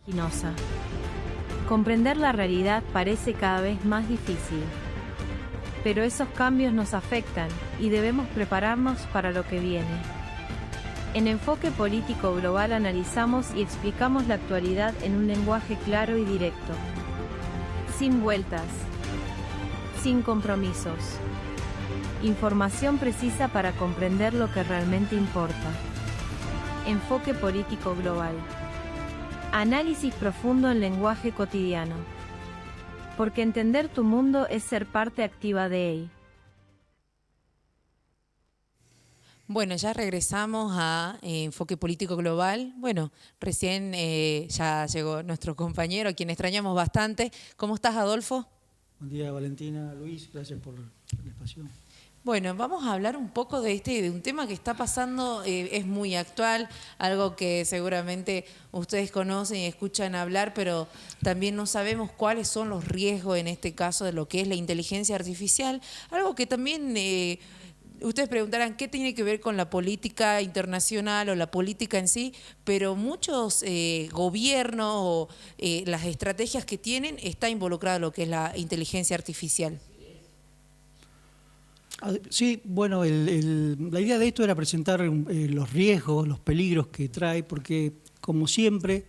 vertiginosa. Comprender la realidad parece cada vez más difícil. Pero esos cambios nos afectan y debemos prepararnos para lo que viene. En Enfoque Político Global analizamos y explicamos la actualidad en un lenguaje claro y directo. Sin vueltas. Sin compromisos. Información precisa para comprender lo que realmente importa. Enfoque Político Global. Análisis profundo en lenguaje cotidiano. Porque entender tu mundo es ser parte activa de él. Bueno, ya regresamos a Enfoque Político Global. Bueno, recién ya llegó nuestro compañero, a quien extrañamos bastante. ¿Cómo estás, Adolfo? Buen día, Valentina, Luis, gracias por el espacio. Bueno, vamos a hablar un poco de un tema que está pasando, es muy actual, algo que seguramente ustedes conocen y escuchan hablar, pero también no sabemos cuáles son los riesgos en este caso de lo que es la inteligencia artificial, algo que también ustedes preguntarán qué tiene que ver con la política internacional o la política en sí, pero muchos gobiernos o las estrategias que tienen está involucrado lo que es la inteligencia artificial. Sí, bueno, la idea de esto era presentar los riesgos, los peligros que trae, porque como siempre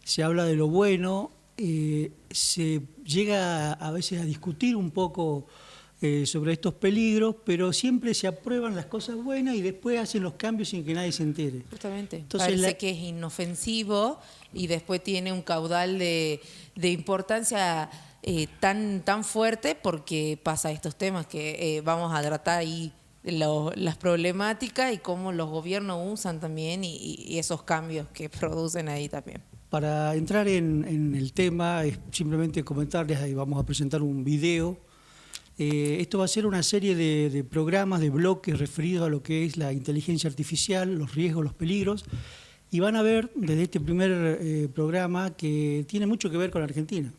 se habla de lo bueno, se llega a veces a discutir un poco sobre estos peligros, pero siempre se aprueban las cosas buenas y después hacen los cambios sin que nadie se entere. Justamente, entonces parece que es inofensivo y después tiene un caudal de importancia tan fuerte porque pasa estos temas que vamos a tratar ahí, las problemáticas y cómo los gobiernos usan también y esos cambios que producen ahí también. Para entrar en el tema, es simplemente comentarles, ahí vamos a presentar un video. Esto va a ser una serie de programas, de bloques referidos a lo que es la inteligencia artificial, los riesgos, los peligros, y van a ver desde este primer programa que tiene mucho que ver con Argentina,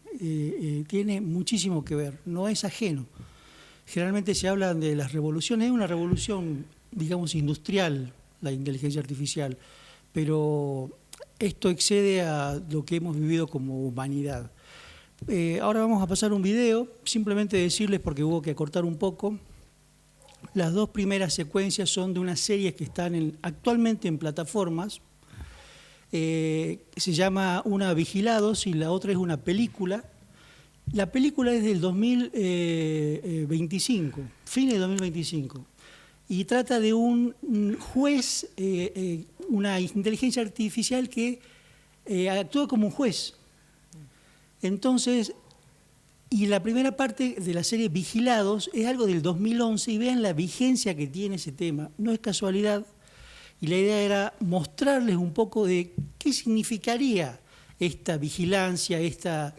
tiene muchísimo que ver, no es ajeno. Generalmente se habla de las revoluciones, es una revolución, digamos, industrial, la inteligencia artificial, pero esto excede a lo que hemos vivido como humanidad. Ahora vamos a pasar un video, simplemente decirles, porque hubo que acortar un poco, las dos primeras secuencias son de unas series que están actualmente en plataformas, se llama una Vigilados y la otra es una película. La película es del 2025, fines de 2025, y trata de un juez, una inteligencia artificial que actúa como un juez. Entonces, y la primera parte de la serie Vigilados es algo del 2011 y vean la vigencia que tiene ese tema. No es casualidad y la idea era mostrarles un poco de qué significaría esta vigilancia, esta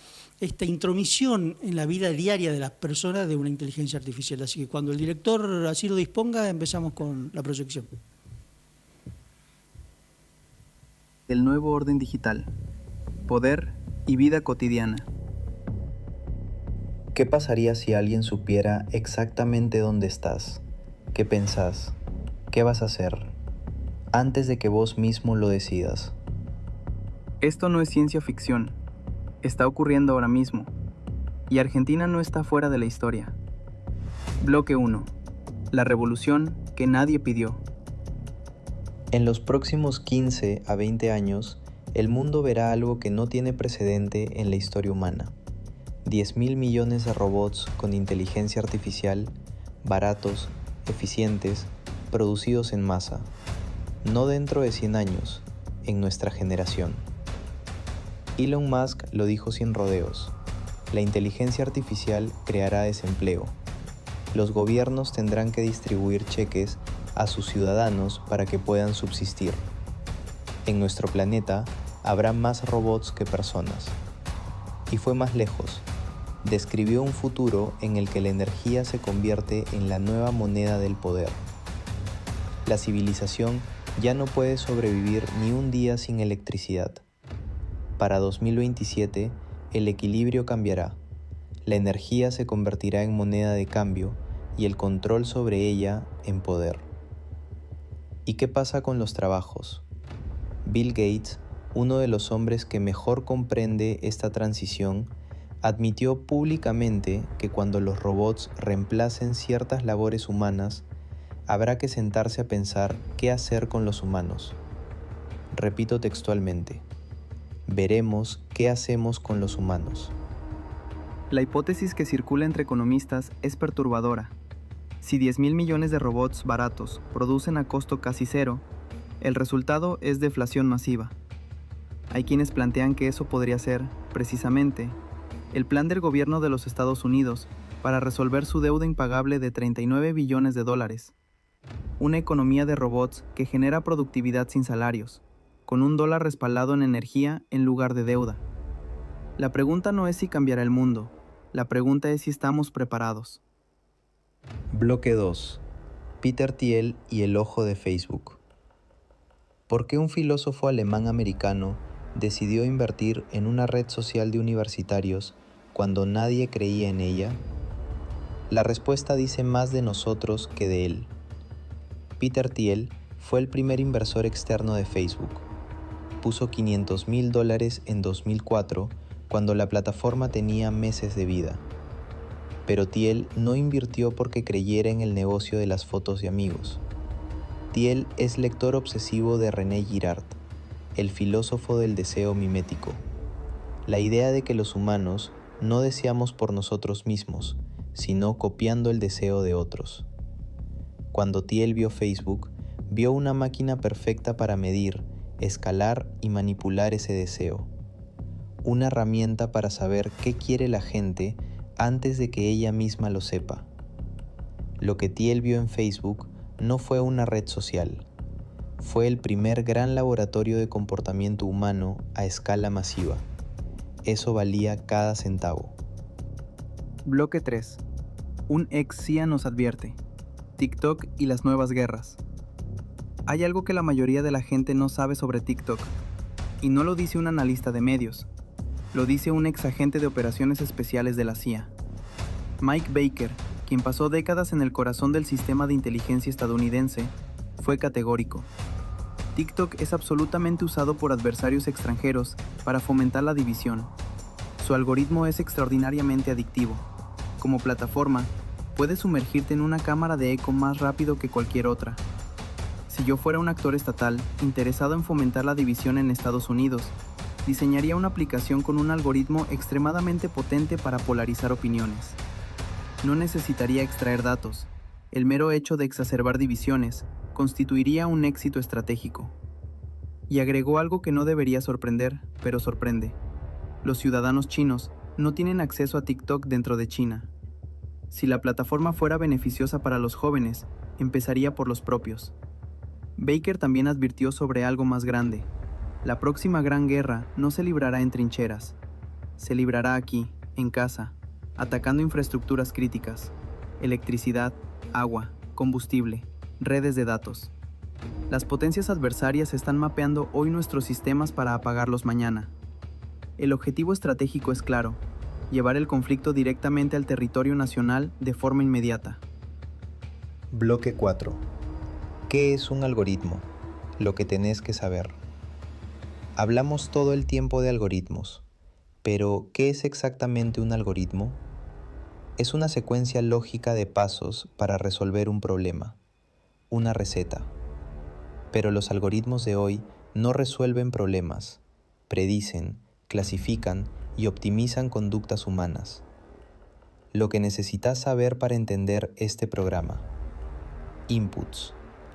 intromisión en la vida diaria de las personas de una inteligencia artificial. Así que cuando el director así lo disponga, empezamos con la proyección. El nuevo orden digital. Poder y vida cotidiana. ¿Qué pasaría si alguien supiera exactamente dónde estás? ¿Qué pensás? ¿Qué vas a hacer? Antes de que vos mismo lo decidas. Esto no es ciencia ficción. Está ocurriendo ahora mismo. Y Argentina no está fuera de la historia. Bloque 1. La revolución que nadie pidió. En los próximos 15 a 20 años, el mundo verá algo que no tiene precedente en la historia humana. 10.000 millones de robots con inteligencia artificial, baratos, eficientes, producidos en masa. No dentro de 100 años, en nuestra generación. Elon Musk lo dijo sin rodeos. La inteligencia artificial creará desempleo. Los gobiernos tendrán que distribuir cheques a sus ciudadanos para que puedan subsistir. En nuestro planeta habrá más robots que personas. Y fue más lejos. Describió un futuro en el que la energía se convierte en la nueva moneda del poder. La civilización ya no puede sobrevivir ni un día sin electricidad. Para 2027, el equilibrio cambiará. La energía se convertirá en moneda de cambio y el control sobre ella en poder. ¿Y qué pasa con los trabajos? Bill Gates uno de los hombres que mejor comprende esta transición, admitió públicamente que cuando los robots reemplacen ciertas labores humanas, habrá que sentarse a pensar qué hacer con los humanos. Repito textualmente: veremos qué hacemos con los humanos. La hipótesis que circula entre economistas es perturbadora. Si 10.000 millones de robots baratos producen a costo casi cero, el resultado es deflación masiva. Hay quienes plantean que eso podría ser, precisamente, el plan del gobierno de los Estados Unidos para resolver su deuda impagable de 39 billones de dólares. Una economía de robots que genera productividad sin salarios, con $1 respaldado en energía en lugar de deuda. La pregunta no es si cambiará el mundo, la pregunta es si estamos preparados. Bloque 2. Peter Thiel y el ojo de Facebook. ¿Por qué un filósofo alemán-americano decidió invertir en una red social de universitarios cuando nadie creía en ella? La respuesta dice más de nosotros que de él. Peter Thiel fue el primer inversor externo de Facebook. Puso $500,000 en 2004 cuando la plataforma tenía meses de vida. Pero Thiel no invirtió porque creyera en el negocio de las fotos de amigos. Thiel es lector obsesivo de René Girard, el filósofo del deseo mimético. La idea de que los humanos no deseamos por nosotros mismos, sino copiando el deseo de otros. Cuando Thiel vio Facebook, vio una máquina perfecta para medir, escalar y manipular ese deseo. Una herramienta para saber qué quiere la gente antes de que ella misma lo sepa. Lo que Thiel vio en Facebook no fue una red social. Fue el primer gran laboratorio de comportamiento humano a escala masiva. Eso valía cada centavo. Bloque 3. Un ex CIA nos advierte. TikTok y las nuevas guerras. Hay algo que la mayoría de la gente no sabe sobre TikTok. Y no lo dice un analista de medios. Lo dice un ex agente de operaciones especiales de la CIA. Mike Baker, quien pasó décadas en el corazón del sistema de inteligencia estadounidense, fue categórico. TikTok es absolutamente usado por adversarios extranjeros para fomentar la división. Su algoritmo es extraordinariamente adictivo. Como plataforma, puedes sumergirte en una cámara de eco más rápido que cualquier otra. Si yo fuera un actor estatal interesado en fomentar la división en Estados Unidos, diseñaría una aplicación con un algoritmo extremadamente potente para polarizar opiniones. No necesitaría extraer datos. El mero hecho de exacerbar divisiones constituiría un éxito estratégico. Y agregó algo que no debería sorprender, pero sorprende. Los ciudadanos chinos no tienen acceso a TikTok dentro de China. Si la plataforma fuera beneficiosa para los jóvenes, empezaría por los propios. Baker también advirtió sobre algo más grande. La próxima gran guerra no se librará en trincheras. Se librará aquí, en casa, atacando infraestructuras críticas, electricidad, agua, combustible, redes de datos. Las potencias adversarias están mapeando hoy nuestros sistemas para apagarlos mañana. El objetivo estratégico es claro: llevar el conflicto directamente al territorio nacional de forma inmediata. Bloque 4. ¿Qué es un algoritmo? Lo que tenés que saber. Hablamos todo el tiempo de algoritmos, pero ¿qué es exactamente un algoritmo? Es una secuencia lógica de pasos para resolver un problema, una receta. Pero los algoritmos de hoy no resuelven problemas, predicen, clasifican y optimizan conductas humanas. Lo que necesitas saber para entender este programa: inputs,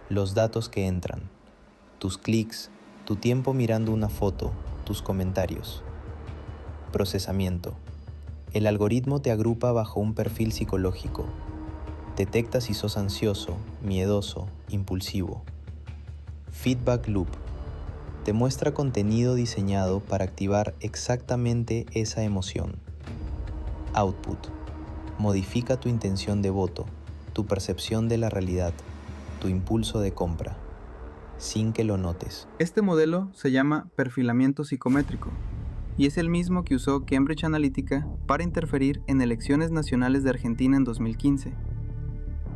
los datos que entran, tus clics, tu tiempo mirando una foto, tus comentarios. Procesamiento. El algoritmo te agrupa bajo un perfil psicológico. Detecta si sos ansioso, miedoso, impulsivo. Feedback loop. Te muestra contenido diseñado para activar exactamente esa emoción. Output. Modifica tu intención de voto, tu percepción de la realidad, tu impulso de compra, sin que lo notes. Este modelo se llama perfilamiento psicométrico y es el mismo que usó Cambridge Analytica para interferir en elecciones nacionales de Argentina en 2015.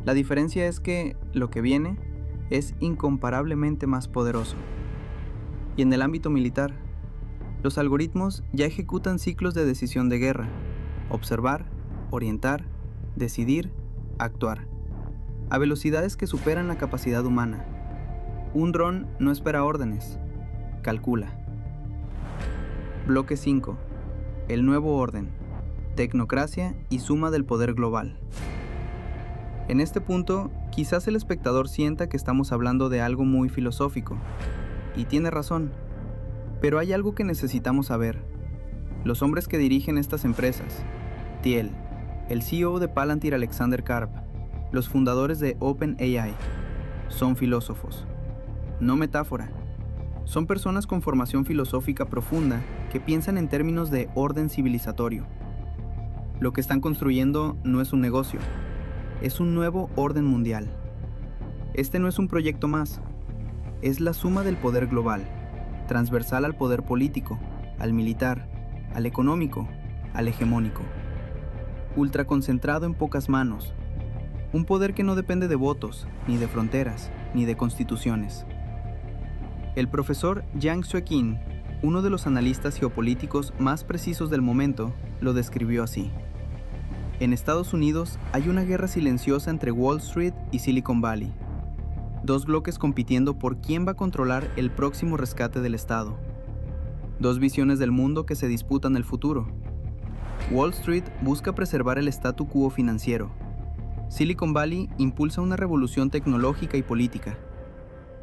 La diferencia es que lo que viene es incomparablemente más poderoso. Y en el ámbito militar, Los algoritmos ya ejecutan ciclos de decisión de guerra: observar, orientar, decidir, actuar, a velocidades que superan la capacidad humana. Un dron no espera órdenes, calcula. Bloque 5. El nuevo orden: tecnocracia y suma del poder global. En este punto, quizás el espectador sienta que estamos hablando de algo muy filosófico, y tiene razón, pero hay algo que necesitamos saber. Los hombres que dirigen estas empresas, Thiel, el CEO de Palantir Alexander Karp, los fundadores de OpenAI, son filósofos. No metáfora. Son personas con formación filosófica profunda que piensan en términos de orden civilizatorio. Lo que están construyendo no es un negocio, es un nuevo orden mundial. Este no es un proyecto más, es la suma del poder global, transversal al poder político, al militar, al económico, al hegemónico. Ultraconcentrado en pocas manos. Un poder que no depende de votos, ni de fronteras, ni de constituciones. El profesor Yang Shueqin, uno de los analistas geopolíticos más precisos del momento, lo describió así. En Estados Unidos hay una guerra silenciosa entre Wall Street y Silicon Valley. Dos bloques compitiendo por quién va a controlar el próximo rescate del Estado. Dos visiones del mundo que se disputan el futuro. Wall Street busca preservar el statu quo financiero. Silicon Valley impulsa una revolución tecnológica y política.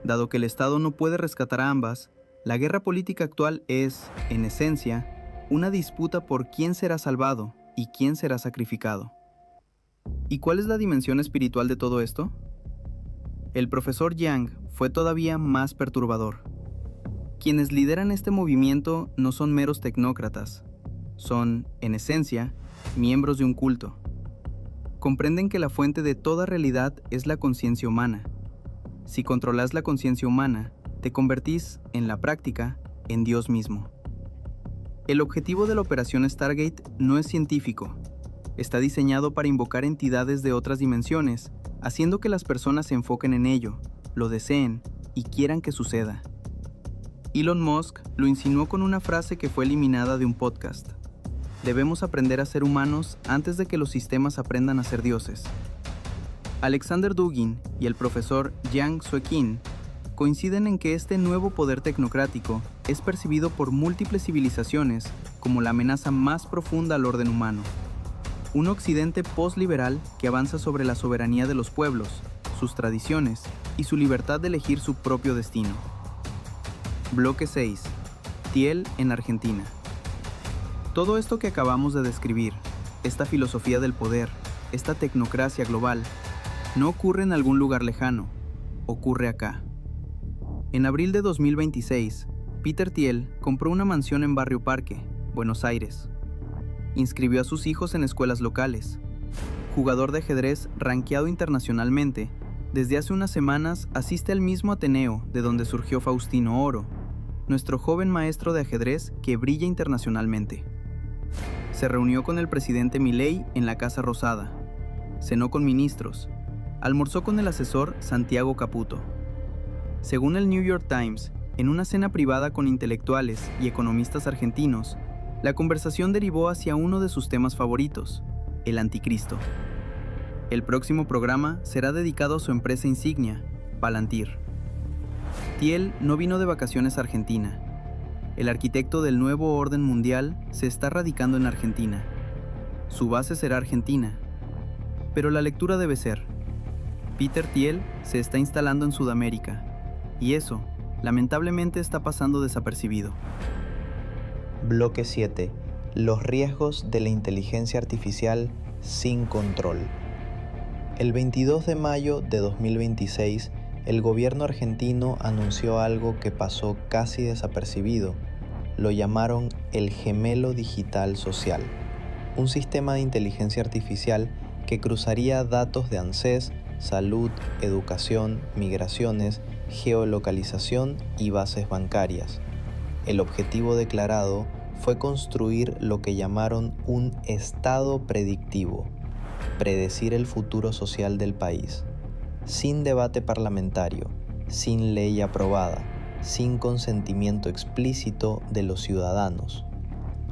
Dado que el Estado no puede rescatar a ambas, la guerra política actual es, en esencia, una disputa por quién será salvado y quién será sacrificado. ¿Y cuál es la dimensión espiritual de todo esto? El profesor Yang fue todavía más perturbador. Quienes lideran este movimiento no son meros tecnócratas, son, en esencia, miembros de un culto. Comprenden que la fuente de toda realidad es la conciencia humana. Si controlas la conciencia humana, te convertís, en la práctica, en Dios mismo. El objetivo de la operación Stargate no es científico. Está diseñado para invocar entidades de otras dimensiones, haciendo que las personas se enfoquen en ello, lo deseen y quieran que suceda. Elon Musk lo insinuó con una frase que fue eliminada de un podcast. Debemos aprender a ser humanos antes de que los sistemas aprendan a ser dioses. Alexander Dugin y el profesor Yang Shueqin coinciden en que este nuevo poder tecnocrático es percibido por múltiples civilizaciones como la amenaza más profunda al orden humano. Un occidente postliberal que avanza sobre la soberanía de los pueblos, sus tradiciones y su libertad de elegir su propio destino. Bloque 6. Thiel en Argentina. Todo esto que acabamos de describir, esta filosofía del poder, esta tecnocracia global, no ocurre en algún lugar lejano, ocurre acá. En abril de 2026, Peter Thiel compró una mansión en Barrio Parque, Buenos Aires. Inscribió a sus hijos en escuelas locales. Jugador de ajedrez rankeado internacionalmente, desde hace unas semanas asiste al mismo Ateneo de donde surgió Faustino Oro, nuestro joven maestro de ajedrez que brilla internacionalmente. Se reunió con el presidente Milei en la Casa Rosada, cenó con ministros, almorzó con el asesor Santiago Caputo. Según el New York Times, en una cena privada con intelectuales y economistas argentinos, la conversación derivó hacia uno de sus temas favoritos, el anticristo. El próximo programa será dedicado a su empresa insignia, Palantir. Thiel no vino de vacaciones a Argentina. El arquitecto del nuevo orden mundial se está radicando en Argentina. Su base será Argentina. Pero la lectura debe ser: Peter Thiel se está instalando en Sudamérica, y eso, lamentablemente, está pasando desapercibido. Bloque 7. Los riesgos de la inteligencia artificial sin control. El 22 de mayo de 2026, el gobierno argentino anunció algo que pasó casi desapercibido. Lo llamaron el gemelo digital social, un sistema de inteligencia artificial que cruzaría datos de ANSES, salud, educación, migraciones, geolocalización y bases bancarias. El objetivo declarado fue construir lo que llamaron un Estado predictivo, predecir el futuro social del país, sin debate parlamentario, sin ley aprobada, sin consentimiento explícito de los ciudadanos.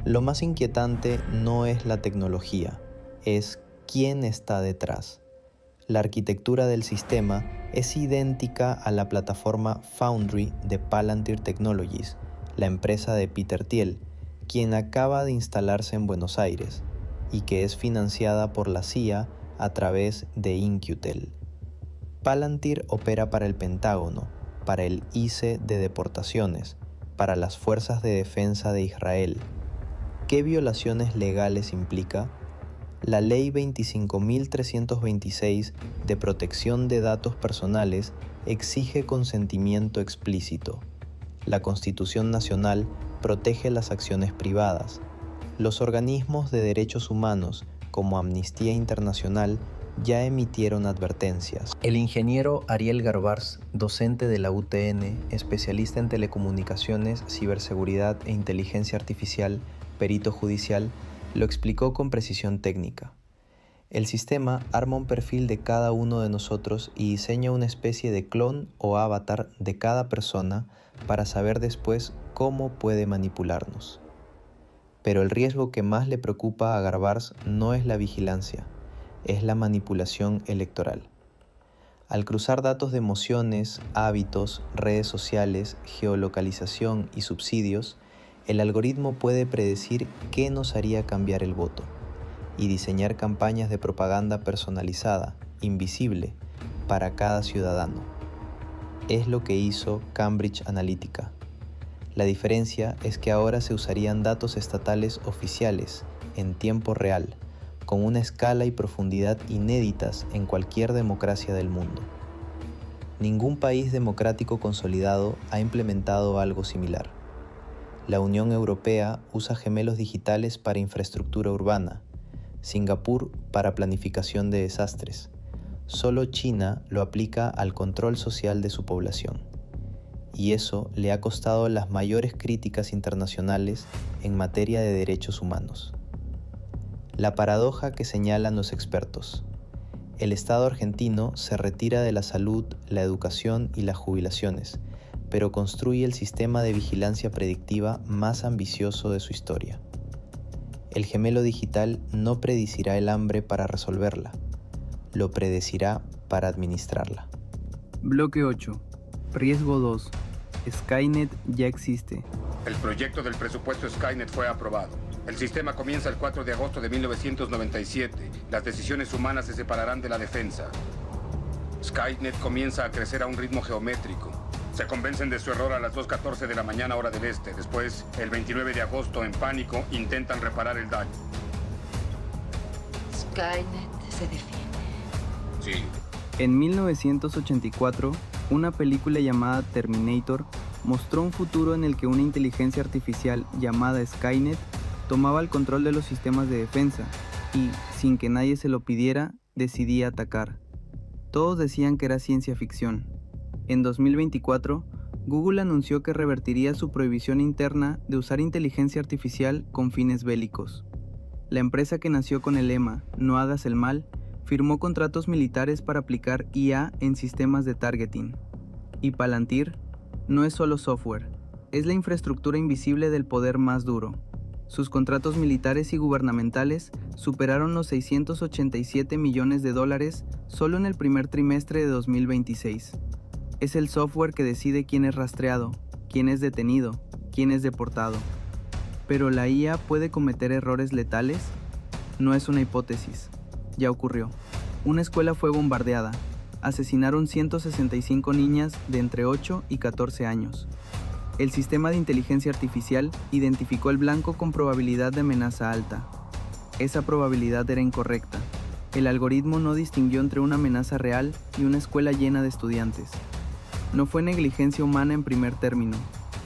Lo más inquietante no es la tecnología, es quién está detrás. La arquitectura del sistema es idéntica a la plataforma Foundry de Palantir Technologies, la empresa de Peter Thiel, quien acaba de instalarse en Buenos Aires y que es financiada por la CIA a través de In-Q-Tel. Palantir opera para el Pentágono, para el ICE de deportaciones, para las Fuerzas de Defensa de Israel. ¿Qué violaciones legales implica? La Ley 25.326 de protección de datos personales exige consentimiento explícito. La Constitución Nacional protege las acciones privadas. Los organismos de derechos humanos, como Amnistía Internacional, ya emitieron advertencias. El ingeniero Ariel Garbars, docente de la UTN, especialista en telecomunicaciones, ciberseguridad e inteligencia artificial, perito judicial, lo explicó con precisión técnica. El sistema arma un perfil de cada uno de nosotros y diseña una especie de clon o avatar de cada persona para saber después cómo puede manipularnos. Pero el riesgo que más le preocupa a Garbars no es la vigilancia, es la manipulación electoral. Al cruzar datos de emociones, hábitos, redes sociales, geolocalización y subsidios, el algoritmo puede predecir qué nos haría cambiar el voto y diseñar campañas de propaganda personalizada, invisible, para cada ciudadano. Es lo que hizo Cambridge Analytica. La diferencia es que ahora se usarían datos estatales oficiales, en tiempo real, con una escala y profundidad inéditas en cualquier democracia del mundo. Ningún país democrático consolidado ha implementado algo similar. La Unión Europea usa gemelos digitales para infraestructura urbana, Singapur para planificación de desastres. Solo China lo aplica al control social de su población. Y eso le ha costado las mayores críticas internacionales en materia de derechos humanos. La paradoja que señalan los expertos. El Estado argentino se retira de la salud, la educación y las jubilaciones, pero construye el sistema de vigilancia predictiva más ambicioso de su historia. El gemelo digital no predecirá el hambre para resolverla, lo predecirá para administrarla. Bloque 8. Riesgo 2. Skynet ya existe. El proyecto del presupuesto Skynet fue aprobado. El sistema comienza el 4 de agosto de 1997. Las decisiones humanas se separarán de la defensa. Skynet comienza a crecer a un ritmo geométrico. Se convencen de su error a las 2:14 de la mañana hora del este. Después, el 29 de agosto, en pánico, intentan reparar el daño. Skynet se defiende. Sí. En 1984, una película llamada Terminator mostró un futuro en el que una inteligencia artificial llamada Skynet tomaba el control de los sistemas de defensa y, sin que nadie se lo pidiera, decidía atacar. Todos decían que era ciencia ficción. En 2024, Google anunció que revertiría su prohibición interna de usar inteligencia artificial con fines bélicos. La empresa que nació con el lema "No hagas el mal" firmó contratos militares para aplicar IA en sistemas de targeting. Y Palantir no es solo software, es la infraestructura invisible del poder más duro. Sus contratos militares y gubernamentales superaron los $687 millones solo en el primer trimestre de 2026. Es el software que decide quién es rastreado, quién es detenido, quién es deportado. ¿Pero la IA puede cometer errores letales? No es una hipótesis. Ya ocurrió. Una escuela fue bombardeada. Asesinaron 165 niñas de entre 8 y 14 años. El sistema de inteligencia artificial identificó el blanco con probabilidad de amenaza alta. Esa probabilidad era incorrecta. El algoritmo no distinguió entre una amenaza real y una escuela llena de estudiantes. No fue negligencia humana en primer término,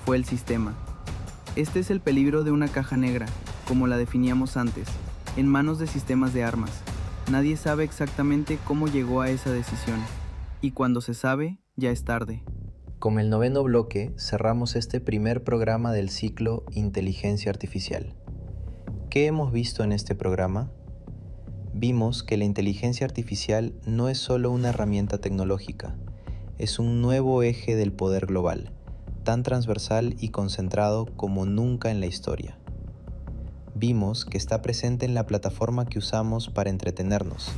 fue el sistema. Este es el peligro de una caja negra, como la definíamos antes, en manos de sistemas de armas. Nadie sabe exactamente cómo llegó a esa decisión, y cuando se sabe, ya es tarde. Con el 9º bloque cerramos este primer programa del ciclo Inteligencia Artificial. ¿Qué hemos visto en este programa? Vimos que la inteligencia artificial no es solo una herramienta tecnológica, es un nuevo eje del poder global, tan transversal y concentrado como nunca en la historia. Vimos que está presente en la plataforma que usamos para entretenernos,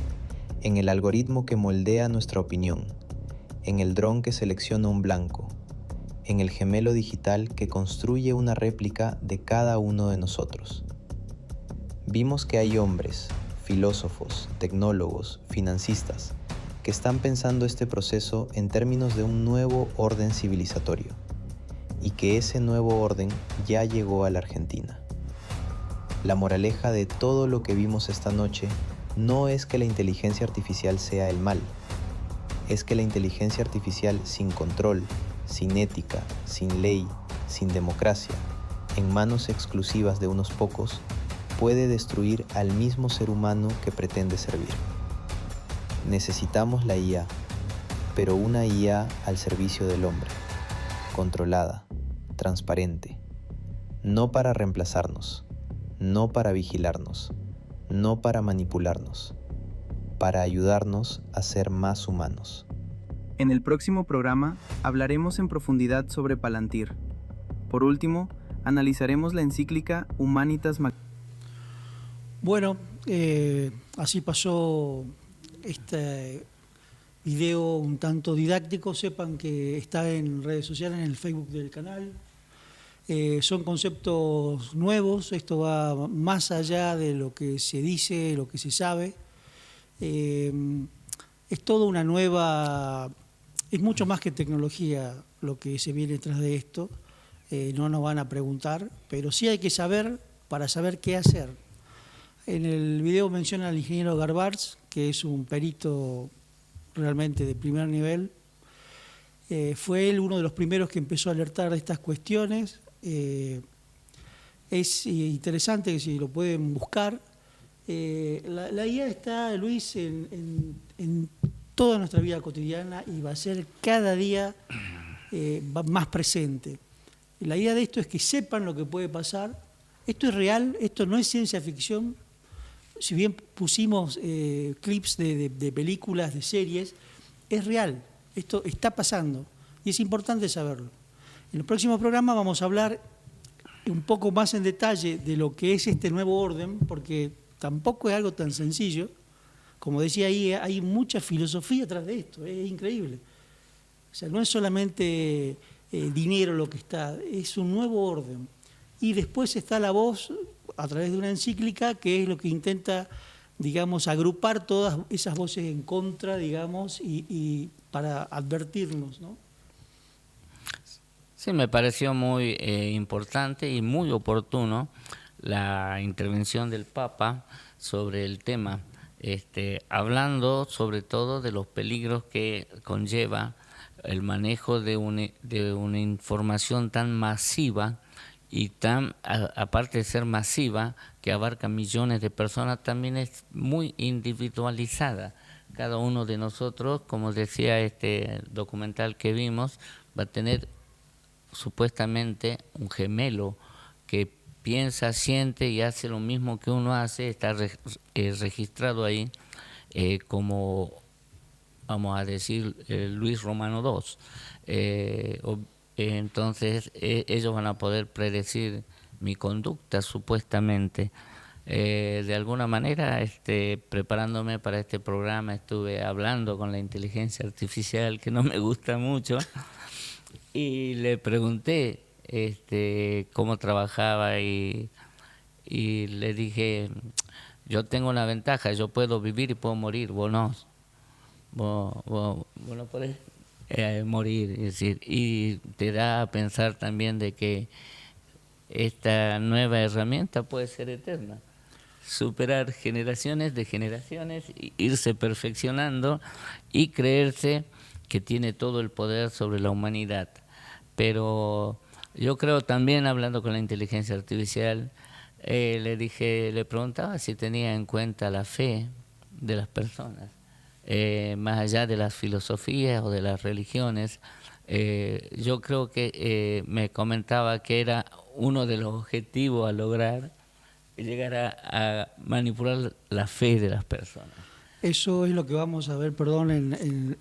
en el algoritmo que moldea nuestra opinión, en el dron que selecciona un blanco, en el gemelo digital que construye una réplica de cada uno de nosotros. Vimos que hay hombres, filósofos, tecnólogos, financistas, que están pensando este proceso en términos de un nuevo orden civilizatorio, y que ese nuevo orden ya llegó a la Argentina. La moraleja de todo lo que vimos esta noche no es que la inteligencia artificial sea el mal, es que la inteligencia artificial sin control, sin ética, sin ley, sin democracia, en manos exclusivas de unos pocos, puede destruir al mismo ser humano que pretende servir. Necesitamos la IA, pero una IA al servicio del hombre, controlada, transparente, no para reemplazarnos, no para vigilarnos, no para manipularnos, para ayudarnos a ser más humanos. En el próximo programa hablaremos en profundidad sobre Palantir. Por último, analizaremos la encíclica Humanitas Bueno, así pasó este video un tanto didáctico. Sepan que está en redes sociales, en el Facebook del canal. Son conceptos nuevos, esto va más allá de lo que se dice, lo que se sabe. Es toda una nueva, es mucho más que tecnología lo que se viene detrás de esto. No nos van a preguntar, pero sí hay que saber para saber qué hacer. En el video menciona al ingeniero Garbars, que es un perito realmente de primer nivel. Fue él uno de los primeros que empezó a alertar de estas cuestiones. Es interesante que si lo pueden buscar. La IA está, Luis, en toda nuestra vida cotidiana y va a ser cada día más presente. La idea de esto es que sepan lo que puede pasar. Esto es real, esto no es ciencia ficción. Si bien pusimos clips de películas, de series, es real, esto está pasando y es importante saberlo. En el próximo programa vamos a hablar un poco más en detalle de lo que es este nuevo orden, porque tampoco es algo tan sencillo. Como decía ahí, hay mucha filosofía atrás de esto, es increíble. O sea, no es solamente dinero lo que está, es un nuevo orden. Y después está la voz a través de una encíclica que es lo que intenta, digamos, agrupar todas esas voces en contra, digamos, y para advertirnos, ¿no? Sí, me pareció muy importante y muy oportuno la intervención del Papa sobre el tema, hablando sobre todo de los peligros que conlleva el manejo de una información tan masiva y tan, aparte de ser masiva, que abarca millones de personas, también es muy individualizada. Cada uno de nosotros, como decía este documental que vimos, va a tener supuestamente un gemelo que piensa, siente y hace lo mismo que uno hace, está registrado ahí como, vamos a decir, Luis Romano II. Entonces ellos van a poder predecir mi conducta supuestamente. De alguna manera, preparándome para este programa, estuve hablando con la inteligencia artificial, que no me gusta mucho, y le pregunté cómo trabajaba y le dije, yo tengo una ventaja, yo puedo vivir y puedo morir, vos no. Vos no podés morir, es decir, y te da a pensar también de que esta nueva herramienta puede ser eterna, superar generaciones de generaciones, irse perfeccionando y creerse que tiene todo el poder sobre la humanidad. Pero yo creo también, hablando con la inteligencia artificial, le preguntaba si tenía en cuenta la fe de las personas, más allá de las filosofías o de las religiones. Yo creo que me comentaba que era uno de los objetivos a lograr, llegar a manipular la fe de las personas. Eso es lo que vamos a ver, perdón,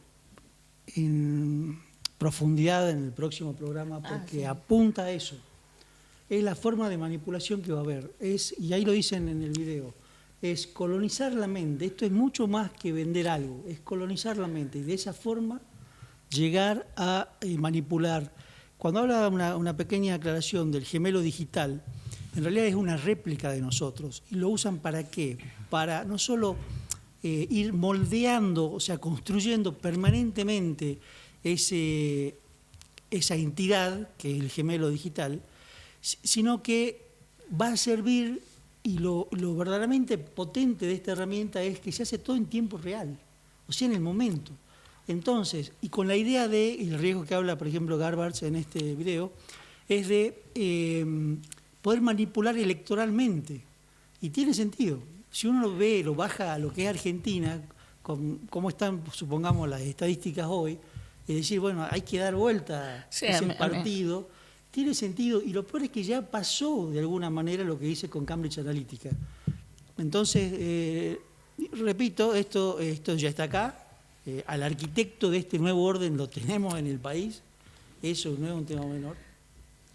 profundidad en el próximo programa porque apunta a eso. Es la forma de manipulación que va a haber. Y ahí lo dicen en el video, es colonizar la mente. Esto es mucho más que vender algo, es colonizar la mente y de esa forma llegar a manipular. Cuando habla una pequeña aclaración del gemelo digital, en realidad es una réplica de nosotros. ¿Y lo usan para qué? Para no solo ir moldeando, o sea, construyendo permanentemente esa entidad, que es el gemelo digital, sino que va a servir, y lo verdaderamente potente de esta herramienta es que se hace todo en tiempo real, o sea, en el momento. Entonces, y con la idea de, el riesgo que habla, por ejemplo, Garbarz en este video, es de poder manipular electoralmente. Y tiene sentido. Si uno lo ve, lo baja a lo que es Argentina, cómo están, supongamos, las estadísticas hoy, es decir, bueno, hay que dar vuelta a ese partido, tiene sentido. Y lo peor es que ya pasó, de alguna manera, lo que hice con Cambridge Analytica. Entonces, repito, esto ya está acá. Al arquitecto de este nuevo orden lo tenemos en el país. Eso no es un tema menor.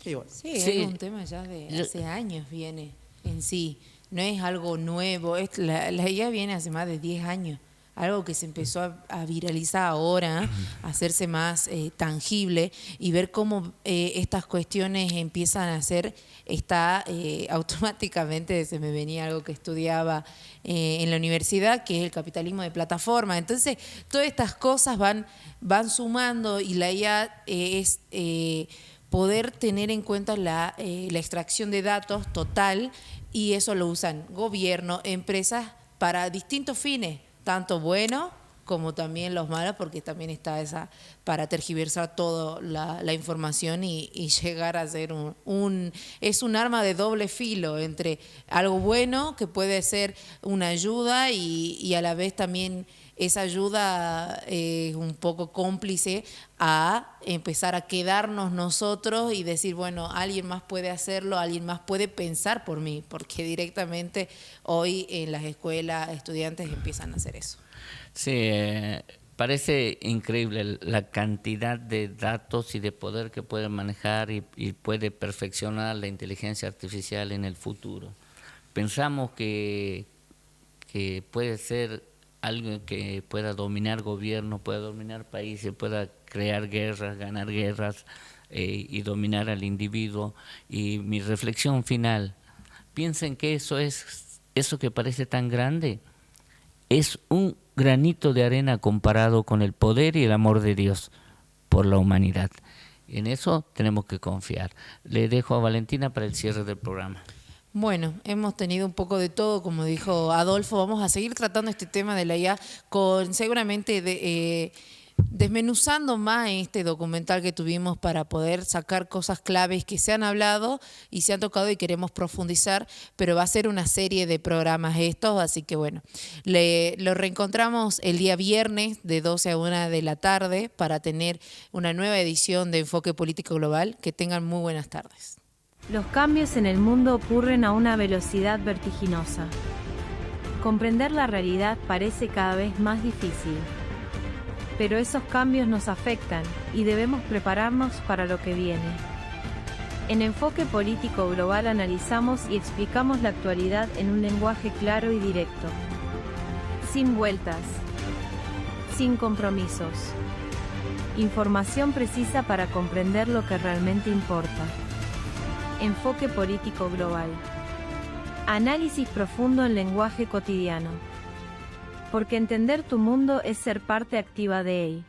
Bueno. Sí, es un tema ya de hace años viene en sí. No es algo nuevo. La IA viene hace más de 10 años. Algo que se empezó a viralizar ahora, a hacerse más tangible y ver cómo estas cuestiones empiezan a ser, automáticamente se me venía algo que estudiaba en la universidad, que es el capitalismo de plataforma. Entonces, todas estas cosas van sumando y la IA es poder tener en cuenta la extracción de datos total, y eso lo usan gobierno, empresas para distintos fines, tanto buenos como también los malos, porque también está esa para tergiversar toda la información y llegar a ser es un arma de doble filo entre algo bueno que puede ser una ayuda y a la vez también esa ayuda es un poco cómplice a empezar a quedarnos nosotros y decir, bueno, alguien más puede hacerlo, alguien más puede pensar por mí, porque directamente hoy en las escuelas estudiantes empiezan a hacer eso. Sí, parece increíble la cantidad de datos y de poder que puede manejar y puede perfeccionar la inteligencia artificial en el futuro. Pensamos que puede ser algo que pueda dominar gobiernos, pueda dominar países, pueda crear guerras, ganar guerras y dominar al individuo. Y mi reflexión final, piensen que eso que parece tan grande es un granito de arena comparado con el poder y el amor de Dios por la humanidad. En eso tenemos que confiar. Le dejo a Valentina para el cierre del programa. Bueno, hemos tenido un poco de todo, como dijo Adolfo. Vamos a seguir tratando este tema de la IA con seguramente desmenuzando más este documental que tuvimos para poder sacar cosas claves que se han hablado y se han tocado y queremos profundizar, pero va a ser una serie de programas estos, así que bueno, lo reencontramos el día viernes de 12 a 1 de la tarde para tener una nueva edición de Enfoque Político Global. Que tengan muy buenas tardes. Los cambios en el mundo ocurren a una velocidad vertiginosa. Comprender la realidad parece cada vez más difícil. Pero esos cambios nos afectan y debemos prepararnos para lo que viene. En Enfoque Político Global analizamos y explicamos la actualidad en un lenguaje claro y directo. Sin vueltas. Sin compromisos. Información precisa para comprender lo que realmente importa. Enfoque Político Global. Análisis profundo en lenguaje cotidiano. Porque entender tu mundo es ser parte activa de él.